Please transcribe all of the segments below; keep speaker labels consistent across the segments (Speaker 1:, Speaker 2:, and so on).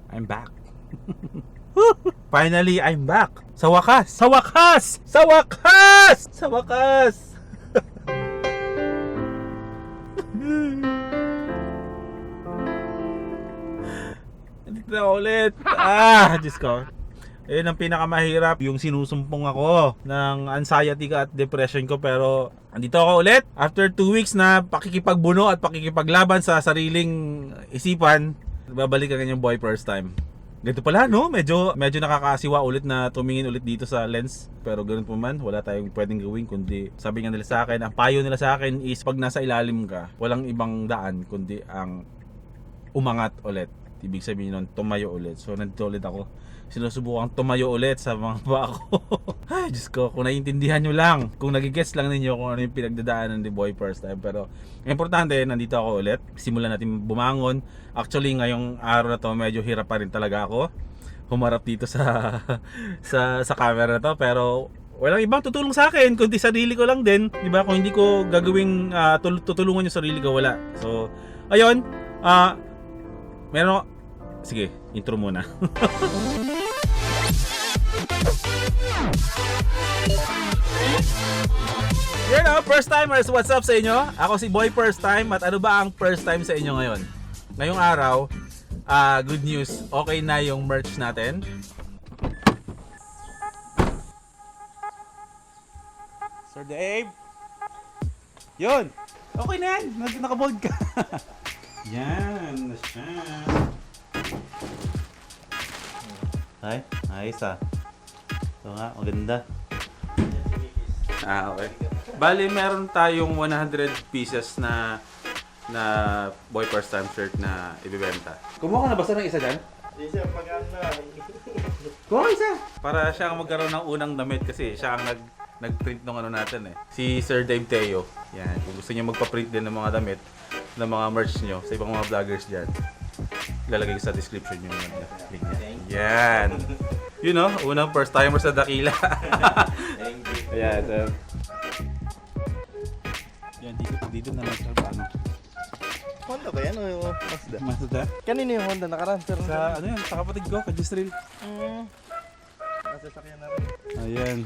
Speaker 1: I'm back. Finally, I'm back. Sa wakas! Sa wakas! Sa wakas! Sa wakas! Nandito na ulit. Diyos ko. Ayun ang pinakamahirap, yung sinusumpong ako ng anxiety at depression ko, pero andito ako ulit after 2 weeks na pakikipagbuno at pakikipaglaban sa sariling isipan. Babalik ang yung boy first time. Ganito pala, no? Medyo nakakasiwa ulit na tumingin ulit dito sa lens. Pero ganoon po man, wala tayong pwedeng gawin kundi sabi nga nila sa akin, ang payo nila sa akin is pag nasa ilalim ka, walang ibang daan kundi ang umangat ulit. Ibig sabihin nun, tumayo ulit. So nandito ulit ako. Sinusubukan tumayo ulit sa mga paa ko. Ay, Diyos ko, kung naiintindihan nyo lang, kung nagigets lang ninyo kung ano yung pinagdadaanan ng boy first time. Pero importante, nandito ako ulit. Simulan natin bumangon. Actually, ngayong araw na to, medyo hirap pa rin talaga ako humarap dito sa camera na to. Pero walang ibang tutulong sa akin kundi sarili ko lang din. Diba? Kung hindi ko gagawing tutulungan yung sarili ko, wala. So, ayun. Meron. Sige, intro muna. You know, first timers, what's up sa inyo? Ako si Boy First Time. At ano ba ang first time sa inyo ngayon? Ngayong araw, good news, okay na yung merch natin. Sir Dave. Yun, okay na yan, nakabold ka. Yan, na siya. Ay, ayos ah. Ito nga, maganda. Okay. Bali, meron tayong 100 pieces na Boy First Time shirt na ibibenta. Kumuha ka na basta ng isa dyan?
Speaker 2: Isa pag-ano.
Speaker 1: Kumuha ka isa! Para siya ang magkaroon ng unang damit kasi siya ang nag-print ng ano natin eh. Si Sir Dave Teo. Yan, kung gusto niyo magpa-print din ng mga damit, ng mga merch nyo sa ibang mga vloggers dyan, ilalagay ko sa description yung link niya. Yan! You know, unang first timer sa Dakila.
Speaker 2: Thank you.
Speaker 1: Ayan, yan, dito na lang sa ano.
Speaker 2: Honda ba yan o Mazda?
Speaker 1: Mazda?
Speaker 2: Kanino yung Honda? Nakaranser na?
Speaker 1: Sa ano yan, sa kapatid ko, Kajistril.
Speaker 2: Nasasakyan na rin.
Speaker 1: Ayan.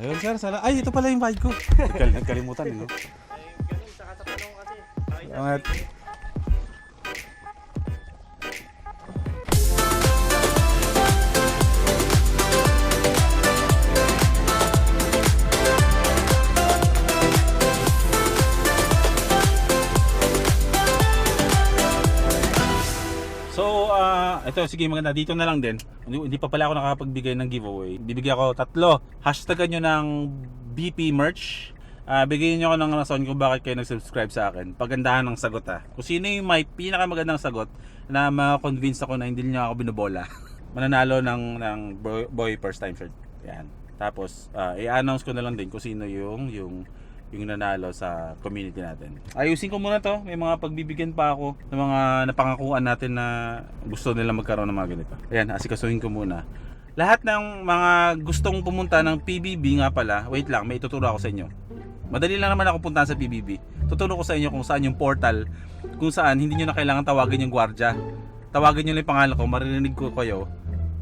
Speaker 1: Ayun sir, sala. Ay, ito pala yung bike ko. Nagkalimutan, no?
Speaker 2: Ay, ganun. Saka sa panong kasi.
Speaker 1: Angat. So, ito sige maganda, dito na lang din. Hindi pa pala ako nakapagbigay ng giveaway. Bibigyan ako 3. Hashtagan nyo ng BP merch. Bigyan nyo ako ng rason kung bakit kayo nag-subscribe sa akin. Pagandahan ng sagot ha. Kung sino yung may pinakamagandang sagot na ma-convince ako na hindi niya ako binobola. Mananalo ng boy first time shirt. Yan. Tapos, i-announce ko na lang din kung sino yung nanalo sa community natin. Ayusin ko muna to. May mga pagbibigyan pa ako ng mga napangakuan natin na gusto nila magkaroon ng mga ganito. Ayan, asikasuhin ko muna. Lahat ng mga gustong pumunta ng PBB nga pala, wait lang, may ituturo ako sa inyo. Madali lang naman ako puntahan sa PBB. Tuturo ko sa inyo kung saan yung portal, kung saan hindi nyo na kailangan tawagin yung gwardiya. Tawagin nyo lang yung pangalan ko, maririnig ko kayo.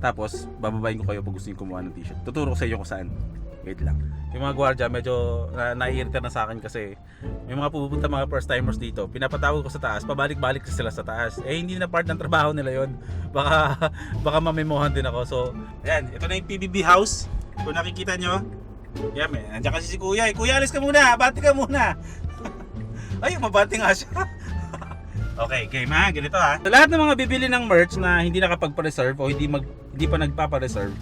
Speaker 1: Tapos, bababayin ko kayo pag gusto nyo kumuha ng t-shirt. Tuturo ko sa inyo kung saan. Wait lang. Yung mga gwardiya medyo nai-irrita na sa akin kasi may mga pupunta mga first timers dito. Pinapatawag ko sa taas, pabalik-balik sila sa taas. Eh hindi na part ng trabaho nila 'yon. Baka mamemohan din ako. So, ayan, ito na yung PBB house. Kung nakikita nyo, yan, nandiyan kasi si Kuya. Kuya, alis ka muna. Bati ka muna. Ay, mabati nga siya. Okay, game ha. Ganito ha. Sa lahat ng mga bibili ng merch na hindi nakapagpa-reserve o hindi pa nagpapa-reserve,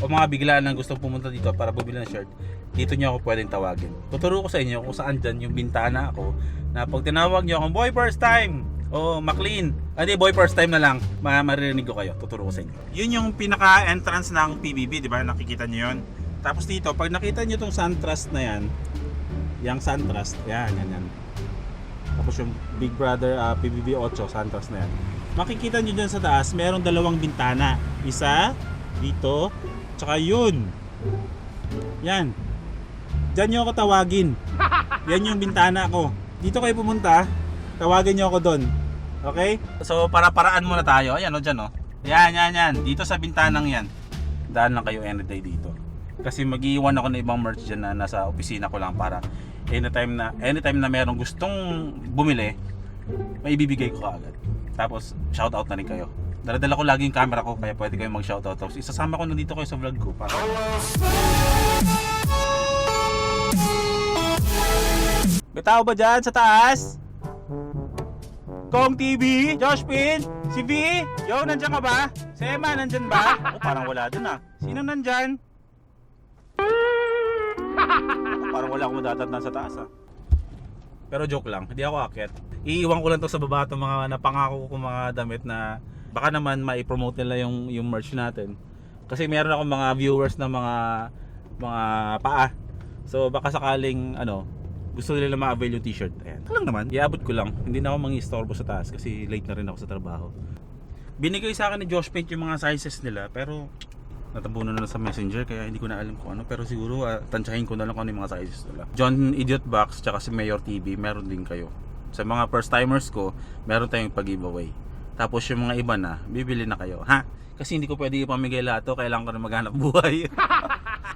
Speaker 1: o mga biglaan lang gustong pumunta dito para bumili ng shirt, dito nyo ako pwedeng tawagin. Tuturo ko sa inyo kung saan dyan yung bintana ako na pag tinawag nyo akong Boy First Time o McLean, hindi, Boy First Time na lang, maririnig ko kayo. Tuturo ko sa inyo. Yun yung pinaka-entrance ng PBB, di ba? Nakikita nyo yun. Tapos dito, pag nakita nyo tong SunTrust na yan, yung SunTrust, yan. Tapos yung Big Brother PBB 8 SunTrust na yan. Makikita nyo dyan sa taas, merong 2 bintana. Isa, dito, tsaka yun. Yan. Diyan nyo ako tawagin. Yan yung bintana ko. Dito kayo pumunta, tawagin nyo ako doon. Okay? So para-paraan muna tayo. Ayan o dyan o. Yan. Dito sa bintanang yan. Daan lang kayo anyday dito. Kasi mag-iwan ako ng ibang merch dyan na nasa opisina ko lang para anytime na merong gustong bumili, maibibigay ko kaagad. Tapos shoutout na rin kayo. Dala-dala ko lagi yung camera ko kaya pwede kayong mag-shoutout. Tapos isasama ko na dito kayo sa vlog ko para may tao ba dyan sa taas? Kong TV, Josh Pin, si V, yo, nandyan ka ba? Si Emma, nandyan ba? Oh, parang wala dun ah. Sino nandyan? Parang wala akong madatatnan sa taas ah. Pero joke lang, hindi ako aakyat. Iiwan ko lang to sa baba itong mga napangako ko mga damit na baka naman mai-promote nila yung merch natin. Kasi meron akong mga viewers na mga paa. So baka sakaling gusto nila ma-avail yung t-shirt. Ayan. Ito lang naman. Iabot ko lang. Hindi na ako mangi-istorbo sa taas kasi late na rin ako sa trabaho. Binigay sa akin ni Josh Paint yung mga sizes nila pero natabunan na sa messenger kaya hindi ko na alam kung ano. Pero siguro tansyahin ko na lang kung ano yung mga sizes nila. John Idiot Box tsaka si Mayor TV meron din kayo. Sa mga first timers ko, meron tayong pag-giveaway. Tapos yung mga iba na, bibili na kayo. Ha? Kasi hindi ko pwede ipamigay lahat to, kailangan ko na maghanap buhay.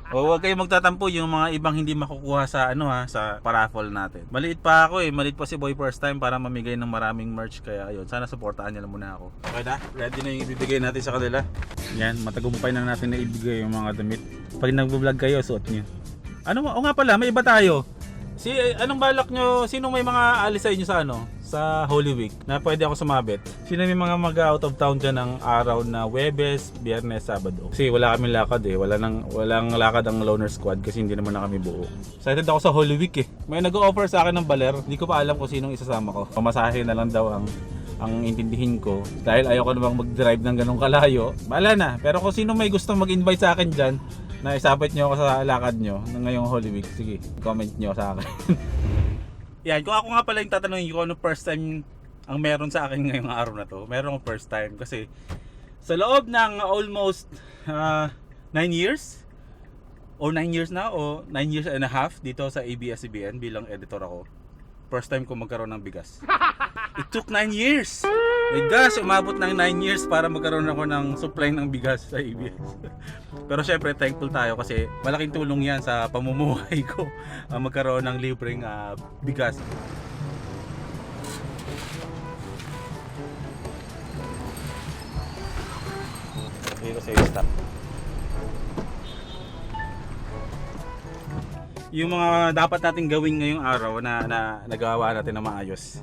Speaker 1: O huwag kayong magtatampo yung mga ibang hindi makukuha sa sa paraffle natin. Maliit pa ako maliit pa si Boy first time para mamigay ng maraming merch kaya ayun, sana supportahan niyo lang muna ako. Okay na? Ready na yung ibibigay natin sa kanila. Yan, matagumpay na natin na ibigay yung mga damit. Pag nagvo-vlog kayo, suot niyo. O nga pala, may iba tayo. Anong balak nyo? Sino may mga alis sa inyo sa Holy Week na pwede ako sumabit? Sino may mga mag-out of town dyan ng araw na Webes, Biyernes, Sabado? Kasi wala kaming lakad walang lakad ang Loner Squad kasi hindi naman na kami buo. Excited ako sa Holy Week May nag-o-offer sa akin ng baler, hindi ko pa alam kung sinong isasama ko. Pamasahe na lang daw ang intindihin ko dahil ayoko namang mag-drive ng ganong kalayo. Bahala na, pero kung sino may gusto mag-invite sa akin dyan na isabit nyo ako sa lakad nyo ng ngayong Holy Week, sige, comment nyo sa akin. Yan, kung ako nga pala yung tatanungin ko ano first time ang meron sa akin ngayong araw na to. Meron akong first time kasi sa loob ng almost 9 years o 9 years na o 9 years and a half dito sa ABS-CBN bilang editor ako. First time ko magkaroon ng bigas. It took 9 years. My gosh, umabot ng 9 years para magkaroon ako ng supply ng bigas sa ABS. Pero syempre, thankful tayo kasi malaking tulong yan sa pamumuhay ko magkaroon ng libreng bigas. Dito sa stop. Yung mga dapat natin gawin ngayong araw na nagawa natin na maayos.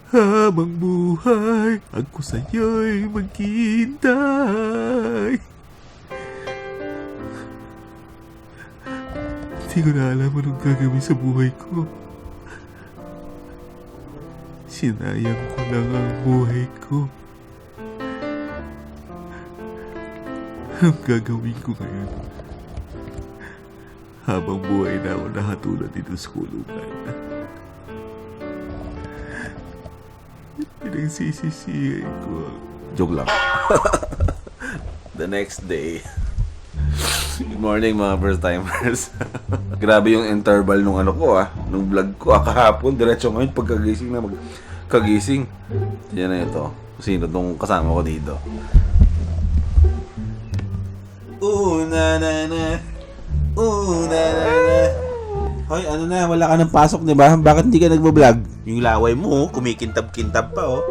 Speaker 3: Habang buhay, ako sa'yo'y maghihintay. Hindi ko na alam anong gagawin sa buhay ko. Sinayang ko lang ang buhay ko. Ang gagawin ko ngayon, habang buhay na ako nakatulad dito sa kulungan, pinagsisisihan ko.
Speaker 4: Joke lang. The next day. Good morning mga first timers. Grabe yung interval nung nung vlog ko. Kahapon, diretso ngayon pagkagising na magkagising. Yan na ito. Sino tong kasama ko dito? Na na na. Na na na. Hoy, wala ka ng pasok, di ba? Bakit hindi ka nagbo-vlog? Yung laway mo, kumikintab-kintab pa, oh.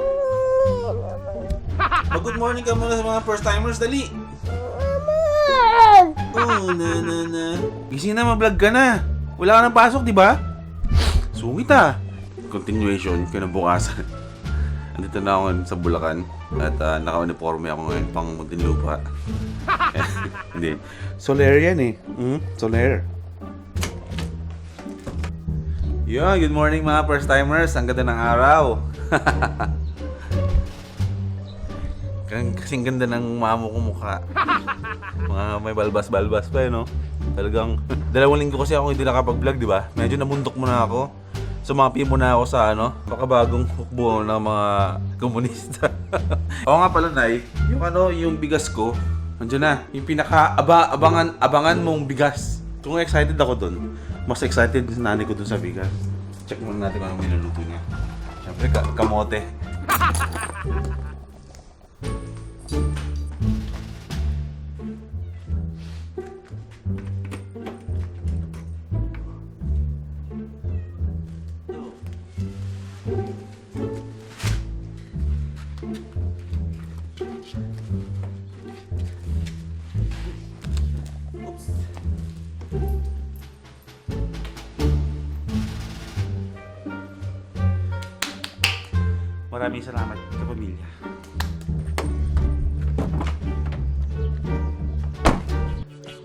Speaker 4: Good morning ka muna sa mga first timers, dali. Na. Gising na, ma-vlog ka na. Wala ka ng pasok, di ba? Sungit Continuation, kinabukasan. Andito na ako sa Bulacan at naka-uniforme ako ngayon pang Muntinlupa. Hindi. Soler yan Soler. Yun, good morning mga first timers. Ang ganda ng araw. Kasing ganda ng mamo ko mukha. Mga may balbas-balbas pa Talagang 2 linggo kasi ako hindi nakapag-vlog, di ba? Medyo namundok muna ako. Sumapi muna ako sa makabagong hukbo ng mga komunista. Oo nga pala, Nay. Yung bigas ko, nandiyan na. Yung pinaka-abangan mong bigas. Kung excited ako dun, mas excited sa nanay ko dun sa bigas. Check muna natin kung anong minuluto niya. Siyempre, kamote. Maraming salamat sa pamilya.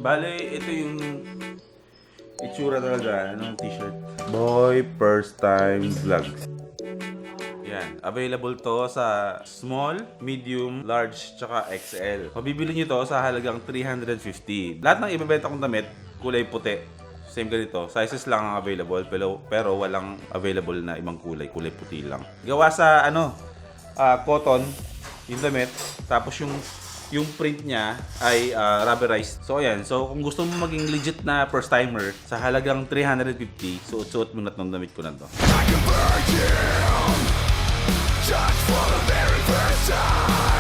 Speaker 4: Bale, ito yung itsura talaga ng t-shirt. Boy First Time Vlogs. Yan. Available to sa small, medium, large, tsaka XL. Mabibili nyo to sa halagang 350. Lahat ng ibebenta kong damit, kulay puti. Same ganito. Sizes lang ang available, pero walang available na ibang kulay. Kulay puti lang. Gawa sa cotton, yung damit. Tapos yung print niya ay rubberized. So ayan, so kung gusto mo maging legit na first timer sa halagang 350, suot mo na itong damit ko na to.
Speaker 3: Just for the very first time.